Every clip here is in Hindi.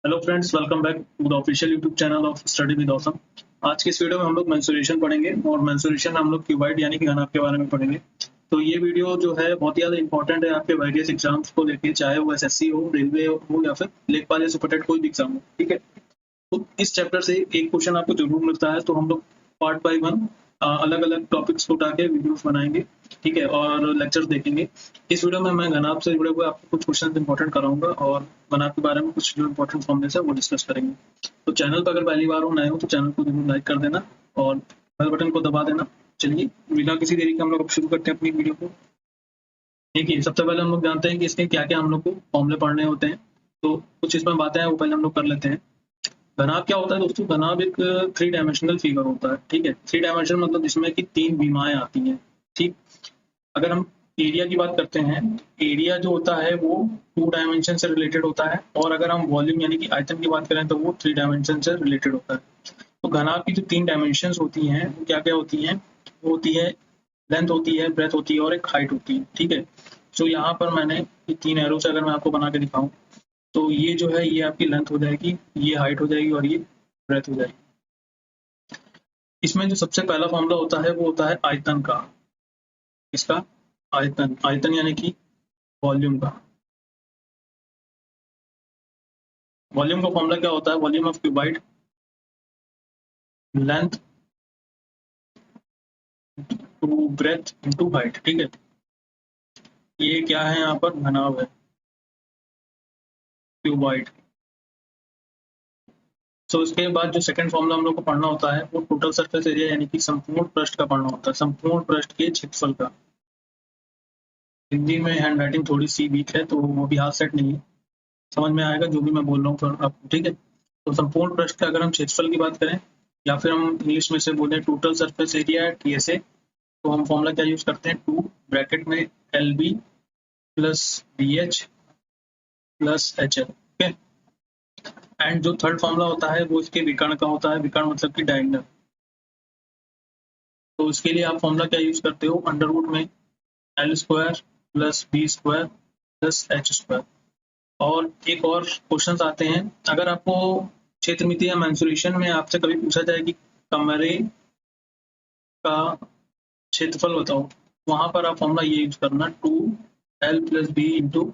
Hello friends, welcome back to the official YouTube channel of study with awesome. आज की इस वीडियो में हम लोग मेंसुरेशन पढ़ेंगे और मेंसुरेशन हम लोग क्यूबाइड यानी कि घनाभ के बारे में पढ़ेंगे। तो ये वीडियो जो है बहुत ही ज़्यादा इंपॉर्टेंट है आपके वेरियस एग्जाम्स को लेके, चाहे वो एसएससी हो, रेलवे हो या फिर लेखपाल या सुपरटेट कोई भी एग्जाम हो। ठीक है, तो इस चैप्टर से एक क्वेश्चन आपको जरूर मिलता है, तो हम लोग पार्ट बाय वन अलग अलग टॉपिक्स को उठा के वीडियोस बनाएंगे। ठीक है, और लेक्चर्स देखेंगे। इस वीडियो में मैं घनाभ से जुड़े हुए आपको कुछ क्वेश्चन इंपॉर्टेंट कराऊंगा और घनाभ के बारे में कुछ जो इंपॉर्टेंट फॉर्मूलेस है वो डिस्कस करेंगे। तो चैनल पर अगर पहली बार हो, नए हो, तो चैनल को जरूर लाइक कर देना और बेल बटन को दबा देना। चलिए बिना किसी देरी के हम लोग अब शुरू करते हैं अपनी वीडियो को। देखिए, सबसे पहले हम लोग जानते हैं कि इसके क्या क्या हम लोग को फॉर्मूले पढ़ने होते हैं। तो कुछ इसमें बातें हैं वो पहले हम लोग कर लेते हैं। घनाभ क्या होता है दोस्तों? घनाभ एक थ्री डायमेंशनल फिगर होता है। ठीक है, थ्री डायमेंशन मतलब जिसमें कि तीन विमाएं आती हैं। ठीक, अगर हम एरिया की बात करते हैं, एरिया जो होता है वो टू डायमेंशन से रिलेटेड होता है, और अगर हम वॉल्यूम यानी कि आयतन की बात करें तो वो थ्री डायमेंशन से रिलेटेड होता है। तो घनाभ की जो तीन डायमेंशन होती हैं वो क्या क्या होती हैं? वो होती है लेंथ, होती है ब्रेथ होती है, और एक हाइट होती है। ठीक है, तो यहाँ पर मैंने ये तीन एरो से अगर मैं आपको बना के दिखाऊं, तो ये जो है ये आपकी लेंथ हो जाएगी, ये हाइट हो जाएगी और ये ब्रेथ हो जाएगी। इसमें जो सबसे पहला फॉर्मूला होता है वो होता है आयतन का। इसका आयतन, आयतन यानी कि वॉल्यूम का। वॉल्यूम का फॉर्मूला क्या होता है? Volume of cuboid, length to breadth into height. ठीक है, ये क्या है? यहाँ पर घनाभ है, क्यूबाइड। तो इसके बाद जो सेकंड फॉर्मूला हम लोग को पढ़ना होता है वो टोटल सरफेस एरिया यानी कि संपूर्ण पृष्ठ का पढ़ना होता है, संपूर्ण पृष्ठ के क्षेत्रफल का। हिंदी में हैंड राइटिंग थोड़ी सी वीक है तो वो भी हाथ सेट नहीं है, समझ में आएगा जो भी मैं बोल रहा हूँ सर आपको। ठीक है, तो संपूर्ण पृष्ठ का अगर हम क्षेत्रफल की बात करें या फिर हम इंग्लिश में से बोले टोटल सरफेस एरिया टीएसए, तो हम फॉर्मूला क्या यूज करते हैं? टू ब्रैकेट में L B plus B H plus H L. Okay, and जो थर्ड फॉर्मूला होता है वो इसके विकर्ण का होता है। विकर्ण मतलब कि डायगोनल। तो इसके लिए आप फॉर्मूला क्या यूज करते हो? अंडर रूट में L square plus B square plus H square. और एक और क्वेश्चन आते हैं, अगर आपको क्षेत्रमिति या मेंसुरेशन में आपसे कभी पूछा जाए कि कमरे का क्षेत्रफल बताओ, वहां पर आप फॉर्मूला ये यूज करना, two L plus B into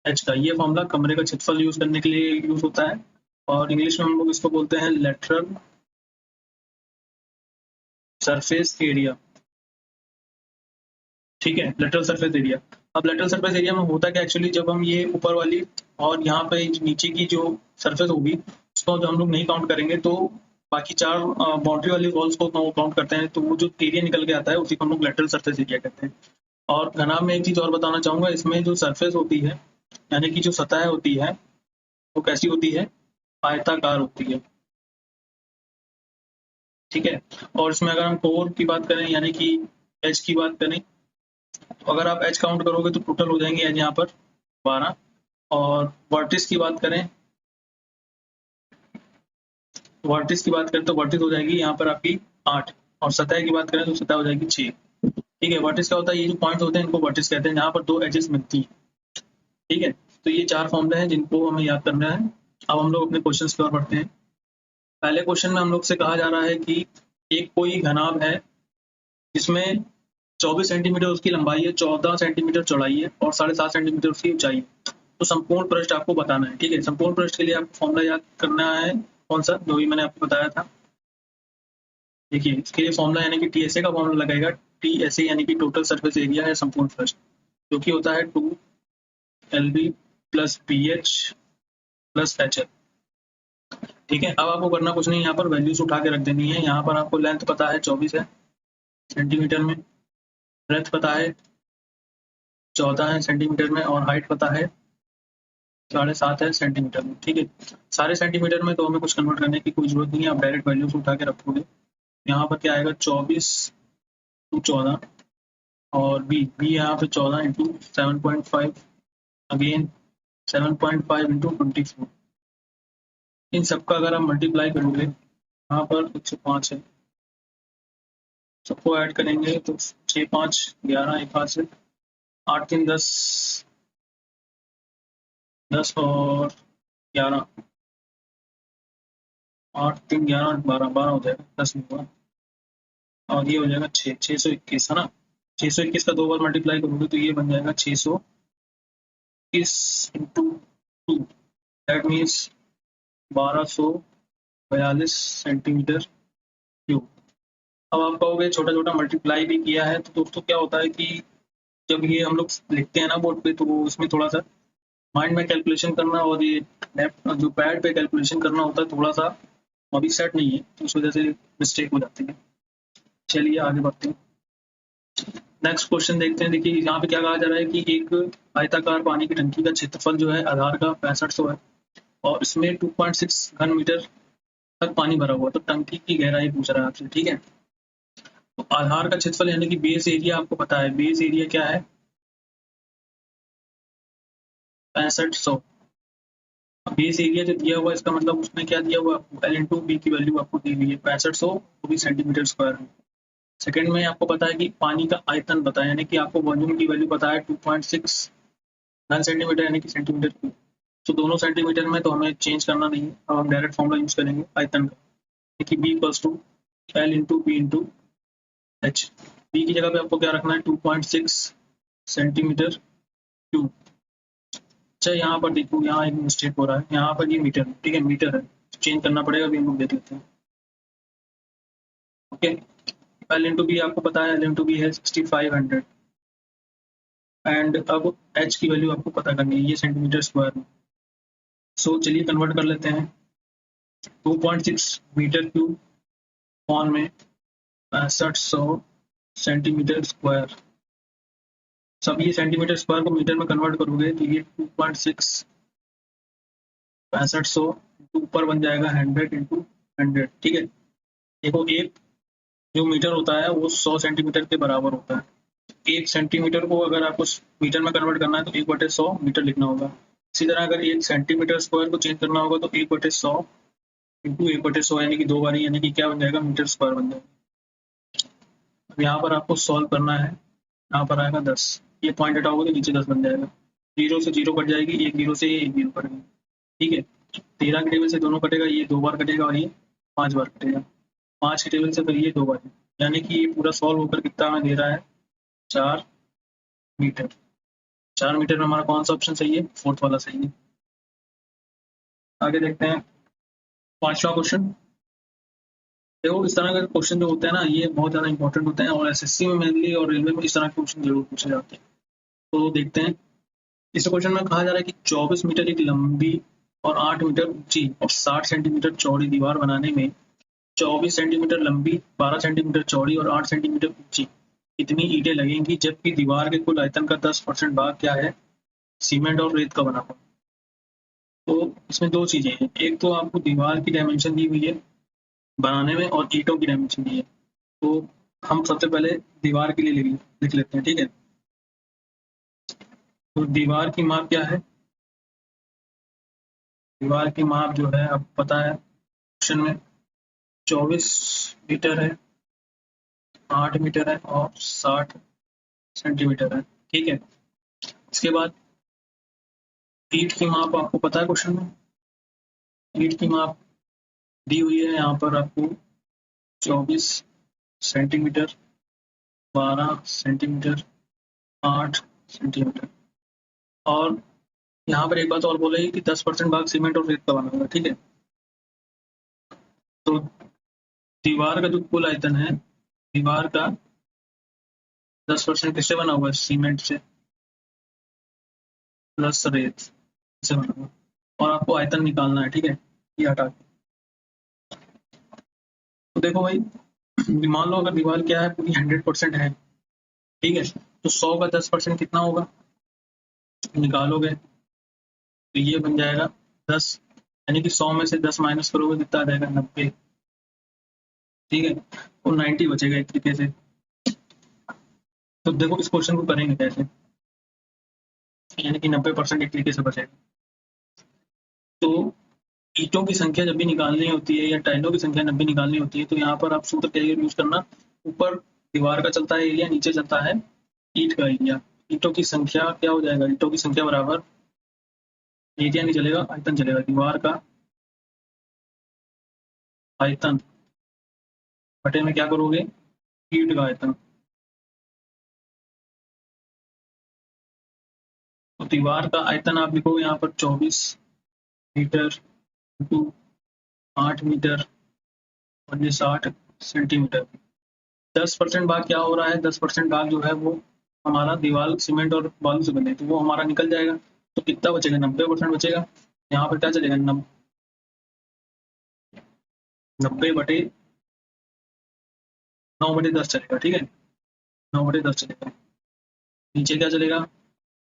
H का। ये फॉर्मूला कमरे का क्षेत्रफल यूज करने के लिए यूज होता है, और इंग्लिश में हम लोग इसको बोलते हैं लेटरल सरफेस एरिया। ठीक है, लेटरल सरफेस एरिया। अब लेटरल सरफेस एरिया में होता क्या एक्चुअली, जब हम ये ऊपर वाली और यहाँ पे नीचे की जो सरफेस होगी उसको जो हम लोग नहीं काउंट करेंगे, तो बाकी चार बाउंड्री वाली वॉल्स को काउंट करते हैं, तो वो जो एरिया निकल के आता है उसी को हम लोग लेटरल सरफेस एरिया कहते हैं। और घनाभ में एक चीज और बताना चाहूंगा, इसमें जो सरफेस होती है यानी कि जो सतह होती है वो कैसी होती है? आयताकार होती है। ठीक है, और इसमें अगर हम कोर की बात करें यानी कि एच की बात करें, तो अगर आप एच काउंट करोगे तो टोटल हो जाएंगे एच यहाँ पर 12। और वर्टिस की बात करें, वर्टिस की बात करें तो वर्टिस हो जाएगी यहाँ पर आपकी 8। और सतह की बात करें तो सतह हो जाएगी 6। ठीक है, वर्टिस क्या होता है? ये जो पॉइंट्स होते हैं इनको वर्टिस कहते हैं, जहाँ पर दो एजेस मिलती है। ठीक है, तो ये चार फॉर्मूले हैं जिनको हमें याद करना है। अब हम लोग अपने क्वेश्चन की ओर बढ़ते हैं। पहले क्वेश्चन में हम लोग से कहा जा रहा है कि एक कोई घनाभ है जिसमें 24 सेंटीमीटर उसकी लंबाई है, 14 सेंटीमीटर चौड़ाई है और 7.5 सेंटीमीटर उसकी ऊंचाई है। तो संपूर्ण पृष्ठ आपको बताना है। ठीक है, संपूर्ण पृष्ठ के लिए आपको फॉर्मूला याद करना है, कौन सा? जो भी मैंने आपको बताया था। देखिए, इसके लिए फॉर्मूला यानी कि टीएसए का फॉर्मूला लगेगा। टीएसए यानी कि टोटल सरफेस एरिया है संपूर्ण पृष्ठ, जो कि होता है two L B plus B H plus H L. ठीक है, अब आपको करना कुछ नहीं, यहाँ पर वैल्यूज उठा के रख देनी है। यहाँ पर आपको लेंथ पता है 24 है सेंटीमीटर में, ब्रेथ पता है 14 है सेंटीमीटर में, और हाइट पता है 7.5 है सेंटीमीटर में। ठीक है, सारे सेंटीमीटर में तो हमें कुछ कन्वर्ट करने की कोई जरूरत नहीं है, आप डायरेक्ट वैल्यूज उठा के रखोगे। यहाँ पर क्या आएगा? 24 टू 14, और बी बी यहाँ पे 14 इंटू 7.5, अगेन 7.5 इंटू 24। इन सबका अगर आप मल्टीप्लाई करोगे, यहाँ पर 105 है, सबको ऐड करेंगे तो 6 5 11, एक हाथ से 8 3 10, 10 और 11, 8 3 11 12 12 हो जाएगा, 10 नहीं हुआ। और ये हो जाएगा 621 है ना। 621 का 2 बार मल्टीप्लाई करोगे तो ये बन जाएगा 621 into 2, that means 1242 centimetre cube. अब आप कहोगे छोटा छोटा मल्टीप्लाई भी किया है, तो दोस्तों क्या होता है कि जब ये हम लोग लिखते हैं ना बोर्ड पे, तो इसमें थोड़ा सा माइंड में कैलकुलेशन करना और ये जो पैड पे कैलकुलेशन करना होता है, थोड़ा सा अभी सेट नहीं है, तो इस वजह से मिस्टेक हो जाती है। चलिए आगे बढ़ते हैं। नेक्स्ट क्वेश्चन देखते हैं। देखिए यहाँ पे क्या कहा जा रहा है कि एक आयताकार पानी की टंकी का क्षेत्रफल जो है आधार का 6500 है और इसमें 2.6 घन मीटर तक पानी भरा हुआ, तो टंकी की गहराई पूछ रहा है आपसे। ठीक है, तो आधार का क्षेत्रफल यानी कि बेस एरिया आपको पता है, बेस एरिया क्या है 6500। बेस एरिया जो दिया हुआ है इसका मतलब उसमें क्या दिया हुआ है, एल इंटू बी की वैल्यू आपको दी हुई है 6500, वो भी सेंटीमीटर स्क्वायर में। सेकंड में आपको पता है कि पानी का आयतन पता है, यानी कि आपको वॉल्यूम की वैल्यू पता है 2.6 घन सेंटीमीटर यानी कि सेंटीमीटर क्यूब। तो दोनों सेंटीमीटर में तो हमें चेंज करना नहीं है, अब हम डायरेक्ट फॉर्मूला यूज करेंगे आयतन का कि B equals to L into B into H. B की जगह पे आपको क्या रखना है 2.6 सेंटीमीटर क्यूब। अच्छा यहाँ पर देखो, यहाँ एक मिस्टेक हो रहा है, यहाँ पर ये मीटर, ठीक है मीटर है, चेंज करना पड़ेगा, अभी हम लोग देख लेते हैं। ओके, एल इंटू बी आपको पता है, एल इंटू बी है 6500 एंड अब एच की वैल्यू आपको पता करनी है, ये सेंटीमीटर स्क्वायर में। सो चलिए कन्वर्ट कर लेते हैं। 2.6 मीटर क्यूब पॉन में 6500 सेंटीमीटर स्क्वायर। सब ये सेंटीमीटर स्क्वायर को मीटर में कन्वर्ट करोगे तो ये 2.6 6500 ऊपर बन जाएगा 100 इंटू 100। ठीक है, देखो एक जो मीटर होता है वो 100 सेंटीमीटर के बराबर होता है। 1 सेंटीमीटर को अगर आपको मीटर में कन्वर्ट करना है तो 1/100 मीटर लिखना होगा। इसी तरह अगर 1 सेंटीमीटर स्क्वायर को चेंज करना होगा तो 1/100 इंटू 1/100 यानी कि 2 बार, यानी कि क्या बन जाएगा मीटर स्क्वायर बन जाएगा। अब यहाँ पर आपको सॉल्व करना है, यहाँ पर आएगा 10, ये पॉइंट हटाओगे तो नीचे 10 बन जाएगा, 0 से 0 कट जाएगी, एक 0 से ये एक 0 कट गई। ठीक है, 13 के टेबल से दोनों कटेगा, ये 2 बार कटेगा और ये 5 बार कटेगा। 5 के टेबल से फिर ये 2 बार, यानी कि ये पूरा सॉल्व होकर कितना हमें दे रहा है 4 मीटर। 4 मीटर में हमारा कौन सा ऑप्शन सही है, फोर्थ वाला सही है। आगे देखते हैं 5वां क्वेश्चन। देखो इस तरह के क्वेश्चन जो होते हैं ना, ये बहुत ज़्यादा इंपॉर्टेंट होते हैं और एसएससी में मेनली और रेलवे में इस तरह के क्वेश्चन जरूर पूछे जाते हैं। तो देखते हैं, इस क्वेश्चन में कहा जा रहा है कि 24 मीटर एक लंबी और 8 मीटर ऊंची और 60 सेंटीमीटर चौड़ी दीवार बनाने में 24 सेंटीमीटर लंबी, 12 सेंटीमीटर चौड़ी और 8 सेंटीमीटर ऊंची कितनी ईंटें लगेंगी, जबकि दीवार के कुल आयतन का 10% भाग क्या है, सीमेंट और रेत का बना हुआ। तो इसमें दो चीजें हैं, एक तो आपको दीवार की डायमेंशन दी हुई है बनाने में और ईंटों की डायमेंशन दी है। तो हम सबसे पहले दीवार के लिए लिख लेते हैं। ठीक है, तो दीवार की माप क्या है, दीवार की माप जो है आपको पता है क्वेश्चन में 24 मीटर है, 8 मीटर है और 60 सेंटीमीटर है। ठीक है, इसके बाद ईंट की माप आपको पता है क्वेश्चन में, ईंट की माप दी हुई है यहाँ पर आपको 24 सेंटीमीटर, 12 सेंटीमीटर, 8 सेंटीमीटर। और यहाँ पर एक बात और बोलेगी कि 10% भाग सीमेंट और रेत का बना होगा। ठीक है, तो दीवार का जो कुल आयतन है, दीवार का 10% किससे बना हुआ है, सीमेंट से प्लस रेत से बना हुआ, और आपको आयतन निकालना है। ठीक है, ये हटा के। तो देखो भाई, मान लो अगर दीवार क्या है पूरी 100% है, ठीक है, तो 100 का 10% कितना होगा, निकालोगे तो ये बन जाएगा 10, यानी कि 100 में से 10 माइनस करोगे कितना आ जाएगा 90। ठीक है, और 90 बचेगा एक तरीके से। तो देखो इस क्वेश्चन को करेंगे कैसे, यानी कि 90% एक तरीके से बचेगा। तो ईंटों की संख्या जब भी निकालनी होती है या टाइलों की संख्या जब भी निकालनी होती है, तो यहाँ पर आप सूत्र क्या यूज करना, ऊपर दीवार का चलता है एरिया, नीचे चलता है ईंट का एरिया। ईंटों की संख्या क्या हो जाएगा, ईंटों की संख्या बराबर एरिया नहीं चलेगा, आयतन चलेगा, दीवार का आयतन बटे में क्या करोगे, ईंट का आयतन। तो दीवार का आयतन आप लिखोगे यहाँ पर 24 मीटर इंटू 8 मीटर और ये 60 सेंटीमीटर। 10% भाग क्या हो रहा है, 10% भाग जो है वो हमारा दीवार सीमेंट और बालू से बने, तो वो हमारा निकल जाएगा। तो कितना बचेगा, 90% बचेगा। यहाँ पर क्या चलेगा, 90/9/10 चलेगा, ठीक है, 9/10 चलेगा। नीचे क्या चलेगा,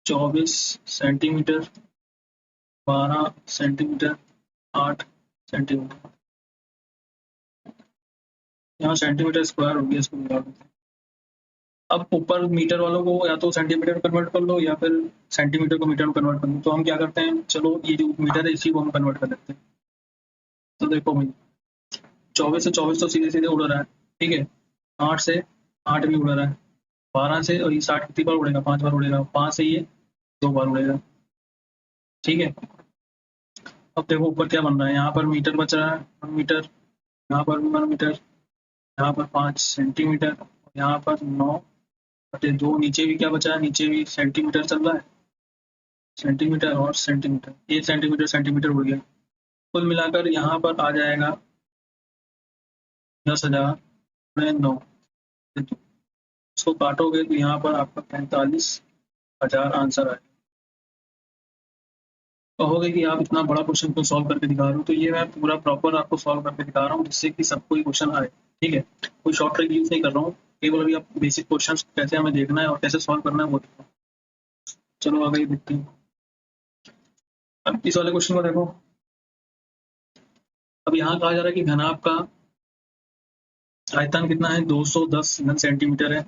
24 सेंटीमीटर, 12 सेंटीमीटर, 8 सेंटीमीटर। यहाँ सेंटीमीटर स्क्वायर हो गया, इसको निकाल देते हैं। अब ऊपर मीटर वालों को या तो सेंटीमीटर कन्वर्ट कर लो या फिर सेंटीमीटर को मीटर में कन्वर्ट कर लो। तो हम क्या करते हैं, चलो ये जो मीटर है इसी को हम कन्वर्ट कर लेते हैं। तो देखो भाई 24 से 24 तो सीधे सीधे उड़ रहा है, ठीक है। 8 से 8 भी उड़ रहा है, 12 से, और ये 60 कितनी बार उड़ेगा, 5 बार उड़ेगा, 5 से ये 2 बार उड़ेगा, ठीक है। अब देखो ऊपर क्या बन रहा है, यहाँ पर मीटर बच रहा है 1 मीटर, यहाँ पर भी 1 मीटर, यहाँ पर 5 सेंटीमीटर, यहाँ पर 9/2। नीचे भी क्या बचा है, नीचे भी सेंटीमीटर चल रहा है, सेंटीमीटर और सेंटीमीटर, 1 सेंटीमीटर सेंटीमीटर उड़ गया। कुल मिलाकर यहाँ पर आ जाएगा 10,000/9। इसको काटोगे तो यहाँ पर आपका 45,000 आंसर आएगा। कहोगे कि आप इतना बड़ा क्वेश्चन को सॉल्व करके दिखा रहे हो, तो ये मैं पूरा प्रॉपर आपको सॉल्व करके दिखा रहा हूँ जिससे कि सबको ये क्वेश्चन आए, ठीक है। कोई शॉर्ट ट्रिक यूज नहीं कर रहा हूँ, केवल अभी आप बेसिक क्वेश्चन कैसे हमें देखना है और कैसे सॉल्व करना है वो देखो। चलो आगे देखते हैं। अब इस वाले क्वेश्चन को देखो। अब यहाँ कहा जा रहा है कि घनाभ का आयतन कितना है, 210 घन सेंटीमीटर है।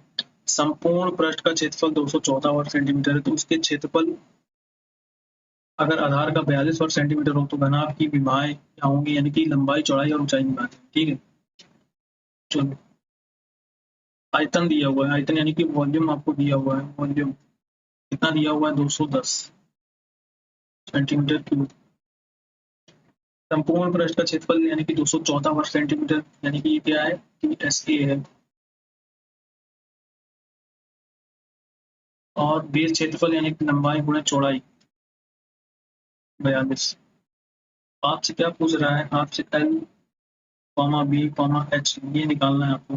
संपूर्ण पृष्ठ का क्षेत्रफल 214 वर्ग सेंटीमीटर है। तो उसके क्षेत्रफल अगर आधार का 42 वर्ग सेंटीमीटर हो तो घनाभ की विमाएं क्या होंगी, यानी कि लंबाई चौड़ाई और ऊंचाई की बात है, ठीक है। चलो आयतन दिया हुआ है, आयतन यानी कि वॉल्यूम आपको दिया हुआ है, वॉल्यूम कितना दिया हुआ है, 210 सेंटीमीटर क्यूब। संपूर्ण पृष्ठ का क्षेत्रफल यानी कि 214 वर्ग सेंटीमीटर, यानी कि ये क्या है कि SA है। और बेस क्षेत्रफल यानी कि लंबाई गुणा चौड़ाई 42। आपसे क्या पूछ रहा है, आपसे L, B, H ये निकालना है आपको।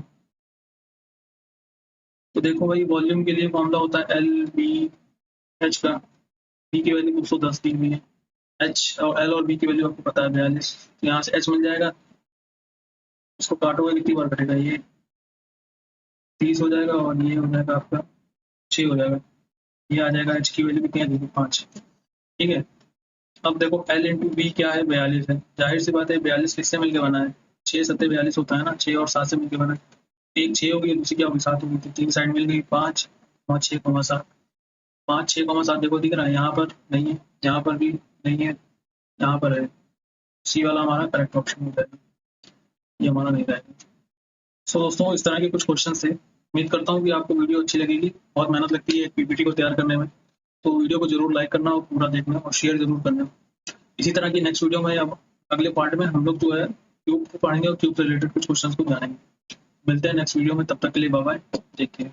तो देखो भाई वॉल्यूम के लिए फॉर्मूला होता है LBH का। बी की वैल्यू 210 दी हुई है, H और L और B की वैल्यू आपको पता है 42। तो यहाँ से H मिल जाएगा, इसको काटोगे कितनी बार कटेगा, ये 30 हो जाएगा और ये हो जाएगा आपका 6 हो जाएगा। ये आ जाएगा H की वैल्यू कितनी आ जाएगी, 5, ठीक है। अब देखो L इंटू बी क्या है, 42 है। जाहिर सी बात है 42 किससे मिलकर बना है, 6 7 42 होता है ना, 6 और 7 से मिलकर बना है। एक 6 होगी, दूसरी क्या होगी, 7 होगी। तो 3 साइड मिल गई, 5 और 6,7। 5 6,7 देखो दिख रहा है, यहाँ पर नहीं है, यहाँ पर भी नहीं है, यहाँ पर है। सी वाला हमारा करेक्ट ऑप्शन होता है, ये हमारा नहीं रहेगा। सो दोस्तों इस तरह के कुछ क्वेश्चन थे। उम्मीद करता हूँ कि आपको वीडियो अच्छी लगेगी। बहुत मेहनत लगती है एक पीपीटी को तैयार करने में, तो वीडियो को जरूर लाइक करना और पूरा देखना और शेयर जरूर करना। इसी तरह की नेक्स्ट वीडियो में अब अगले पार्ट में हम लोग जो है क्यूब को पढ़ेंगे और क्यूब से रिलेटेड कुछ क्वेश्चन को जानेंगे। मिलते हैं नेक्स्ट वीडियो में, तब तक के लिए बाय बाय, टेक केयर।